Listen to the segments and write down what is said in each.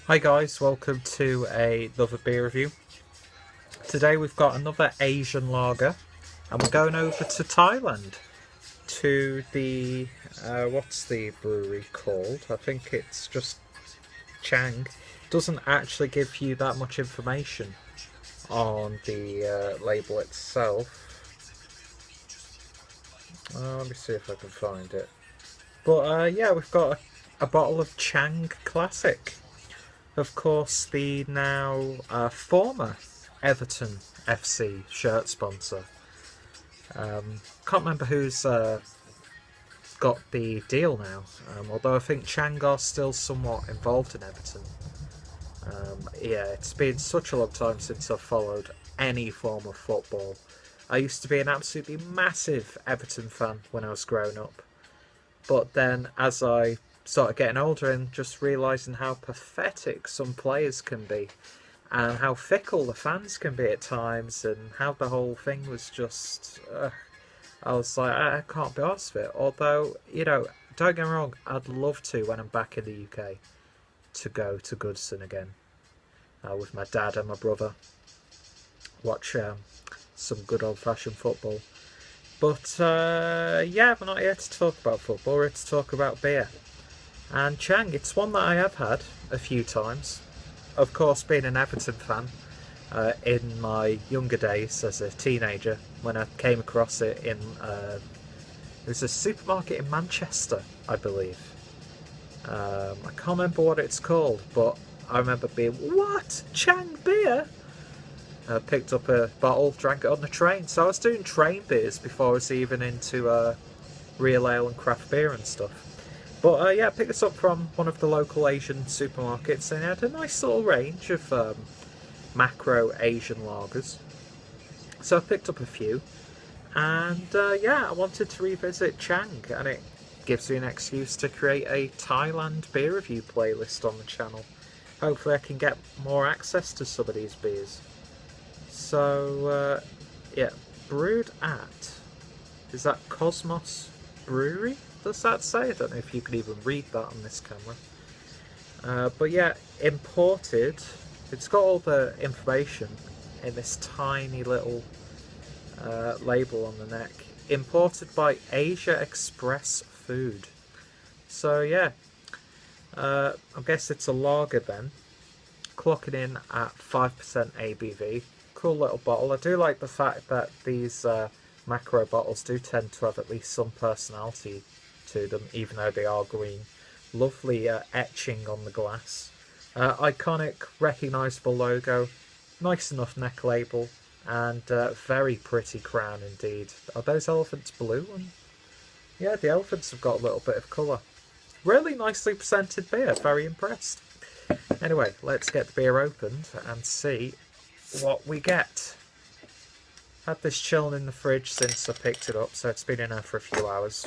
Hi guys, welcome to another beer review. Today we've got another Asian lager and we're going over to Thailand to the, what's the brewery called? I think it's just Chang. Doesn't actually give you that much information on the label itself. Let me see if I can find it. But yeah, we've got a bottle of Chang Classic. Of course, the now former Everton FC shirt sponsor. Can't remember who's got the deal now, although I think Chang are still somewhat involved in Everton. Yeah, it's been such a long time since I've followed any form of football. I used to be an absolutely massive Everton fan when I was growing up, but then as I started getting older and just realising how pathetic some players can be and how fickle the fans can be at times and how the whole thing was just I was like, I can't be arsed with it. Although, don't get me wrong, I'd love to, when I'm back in the UK, to go to Goodson again with my dad and my brother, watch some good old fashioned football. But yeah, we're not here to talk about football, we're here to talk about beer. And Chang, it's one that I have had a few times. Of course, being an Everton fan, in my younger days as a teenager, when I came across it in, it was a supermarket in Manchester, I believe. I can't remember what it's called, but I remember being, what? Chang beer? Picked up a bottle, drank it on the train. So I was doing train beers before I was even into real ale and craft beer and stuff. But yeah, I picked this up from one of the local Asian supermarkets, and it had a nice little range of macro Asian lagers. So I picked up a few, and yeah, I wanted to revisit Chang, and it gives me an excuse to create a Thailand beer review playlist on the channel. Hopefully I can get more access to some of these beers. So yeah, brewed at, is that Cosmos Brewery? Does that say? I don't know if you can even read that on this camera. But yeah, imported. It's got all the information in this tiny little label on the neck. Imported by Asia Express Food. So yeah, I guess it's a lager then. Clocking in at 5% ABV. Cool little bottle. I do like the fact that these macro bottles do tend to have at least some personality to them, even though they are green. Lovely etching on the glass. Iconic, recognisable logo. Nice enough neck label. And very pretty crown indeed. Are those elephants blue? And yeah, the elephants have got a little bit of colour. Really nicely presented beer. Very impressed. Anyway, let's get the beer opened and see what we get. Had this chilling in the fridge since I picked it up, so it's been in there for a few hours.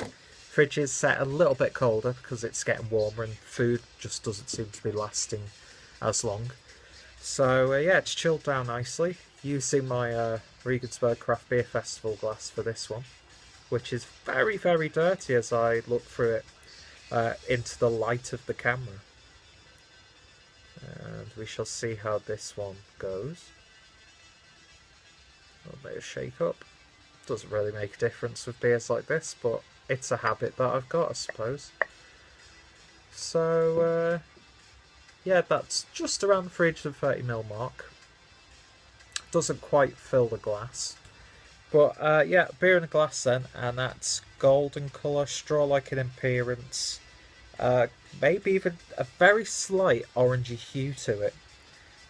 Fridge is set a little bit colder because it's getting warmer and food just doesn't seem to be lasting as long. So yeah, it's chilled down nicely. Using my Regensburg Craft Beer Festival glass for this one, which is very, very dirty as I look through it into the light of the camera. And we shall see how this one goes. A little bit of shake up. Doesn't really make a difference with beers like this, but it's a habit that I've got, I suppose. So yeah, that's just around the 330ml mark. Doesn't quite fill the glass. But yeah, beer in a glass then, and that's golden colour, straw-like in appearance. Maybe even a very slight orangey hue to it.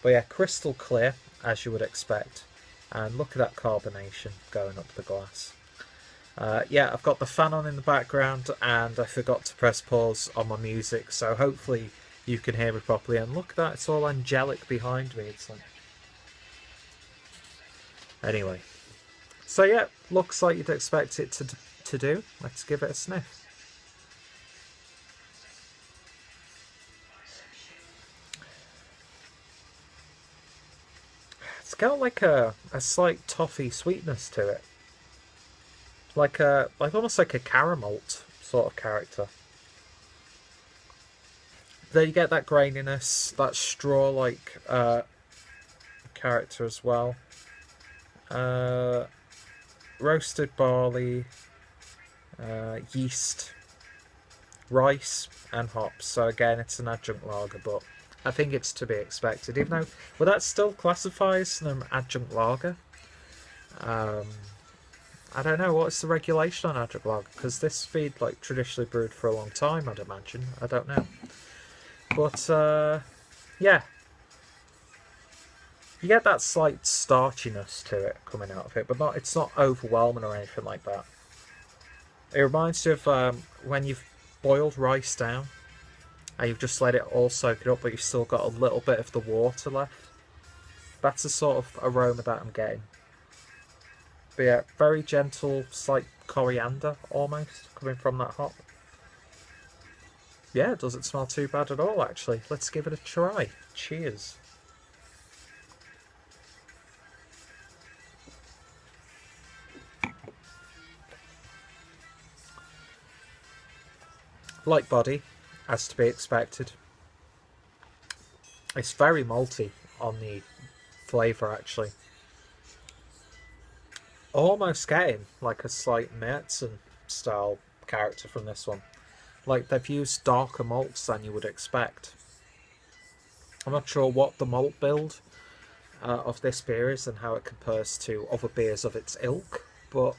But yeah, crystal clear, as you would expect. And look at that carbonation going up the glass. Yeah, I've got the fan on in the background, and I forgot to press pause on my music, so hopefully you can hear me properly. And look at that, it's all angelic behind me. It's like... Anyway. So yeah, looks like you'd expect it to do. Let's give it a sniff. It's got like a slight toffee sweetness to it. Like almost like a caramel sort of character. Then you get that graininess, that straw-like character as well. Roasted barley, yeast, rice, and hops. So again, it's an adjunct lager, but I think it's to be expected. Even though, well, that still classifies an adjunct lager. I don't know, what's the regulation on adjunct lager? Because this has been like traditionally brewed for a long time, I'd imagine. I don't know. But yeah, you get that slight starchiness to it coming out of it, but it's not overwhelming or anything like that. It reminds you of when you've boiled rice down and you've just let it all soak it up, but you've still got a little bit of the water left. That's the sort of aroma that I'm getting. But yeah, very gentle, slight coriander almost coming from that hop. Yeah, it doesn't smell too bad at all, actually. Let's give it a try. Cheers. Light body, as to be expected. It's very malty on the flavour, actually. Almost getting like a slight Märzen style character from this one. Like they've used darker malts than you would expect. I'm not sure what the malt build of this beer is and how it compares to other beers of its ilk, but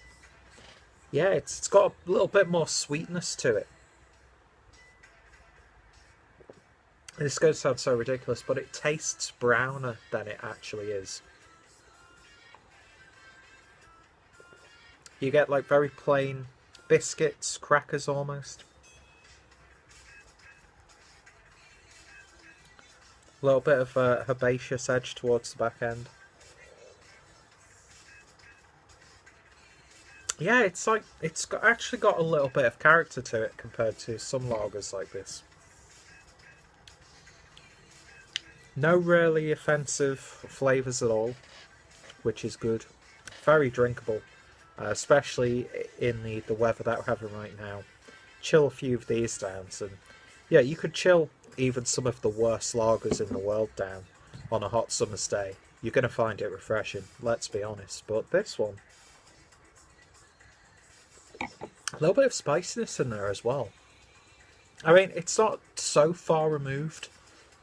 yeah, it's got a little bit more sweetness to it. This is going to sound so ridiculous, but it tastes browner than it actually is. You get like very plain biscuits, crackers almost. A little bit of a herbaceous edge towards the back end. Yeah, it's like actually got a little bit of character to it compared to some lagers like this. No really offensive flavours at all, which is good. Very drinkable, especially in the weather that we're having right now. Chill a few of these down, and yeah, you could chill even some of the worst lagers in the world down on a hot summer's day. You're going to find it refreshing, let's be honest. But this one, a little bit of spiciness in there as well. I mean, it's not so far removed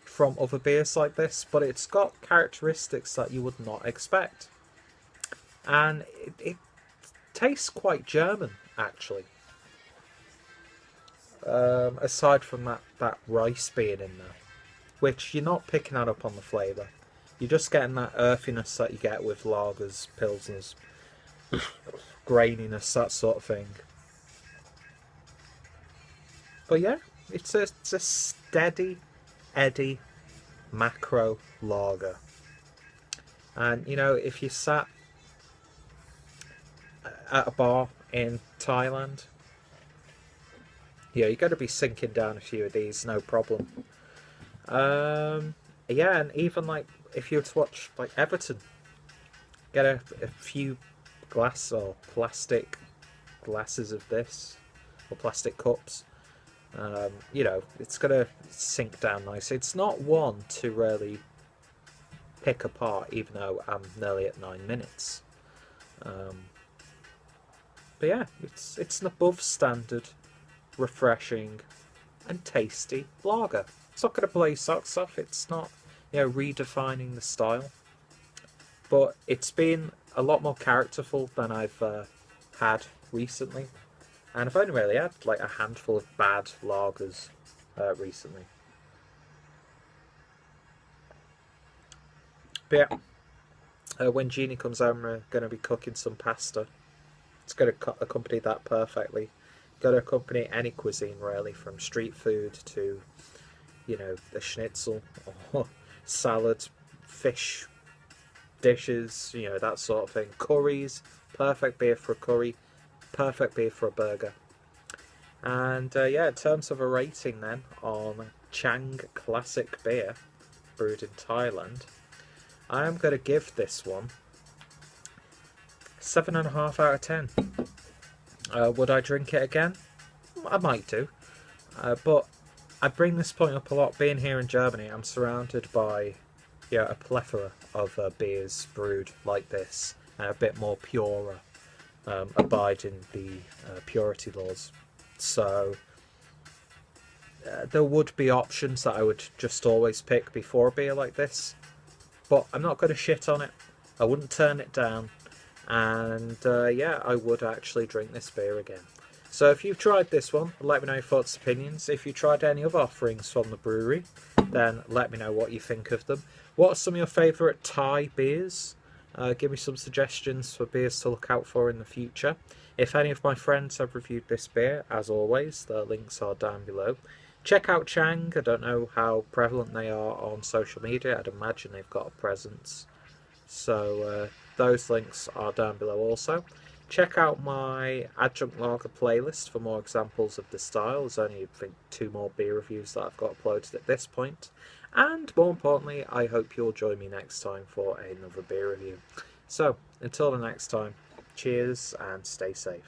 from other beers like this, but it's got characteristics that you would not expect. And it tastes quite German, actually. Aside from that rice being in there, which you're not picking that up on the flavour. You're just getting that earthiness that you get with lagers, pilsners, graininess, that sort of thing. But yeah, it's a steady Eddie macro lager. And you know, if you sat at a bar in Thailand, yeah, you're going to be sinking down a few of these, no problem. Yeah, and even like if you were to watch like Everton, get a few glass or plastic glasses of this, or plastic cups. You know, it's going to sink down nice. It's not one to really pick apart, even though I'm nearly at 9 minutes. But yeah, it's an above standard, refreshing and tasty lager. It's not going to blow your socks off. It's not, you know, redefining the style, but it's been a lot more characterful than I've had recently, and I've only really had like a handful of bad lagers recently. But yeah, when Jeannie comes home, we're going to be cooking some pasta. It's going to accompany that perfectly. Got to accompany any cuisine really, from street food to, you know, the schnitzel or salad, fish dishes, you know, that sort of thing. Curries, perfect beer for a curry, perfect beer for a burger. And yeah, in terms of a rating then on Chang Classic Beer, brewed in Thailand, I am going to give this one 7.5 out of 10. Would I drink it again? I might do, but I bring this point up a lot. Being here in Germany, I'm surrounded by a plethora of beers brewed like this, and a bit more purer, abiding the purity laws. So there would be options that I would just always pick before a beer like this, but I'm not going to shit on it. I wouldn't turn it down, and yeah, I would actually drink this beer again. So if you've tried this one, let me know your thoughts and opinions. If you tried any other offerings from the brewery, then let me know what you think of them. What are some of your favourite Thai beers? Give me some suggestions for beers to look out for in the future. If any of my friends have reviewed this beer, as always, the links are down below. Check out Chang. I don't know how prevalent they are on social media. I'd imagine they've got a presence. So those links are down below also. Check out my Adjunct Lager playlist for more examples of the style. There's only, I think, 2 more beer reviews that I've got uploaded at this point. And more importantly, I hope you'll join me next time for another beer review. So, until the next time, cheers and stay safe.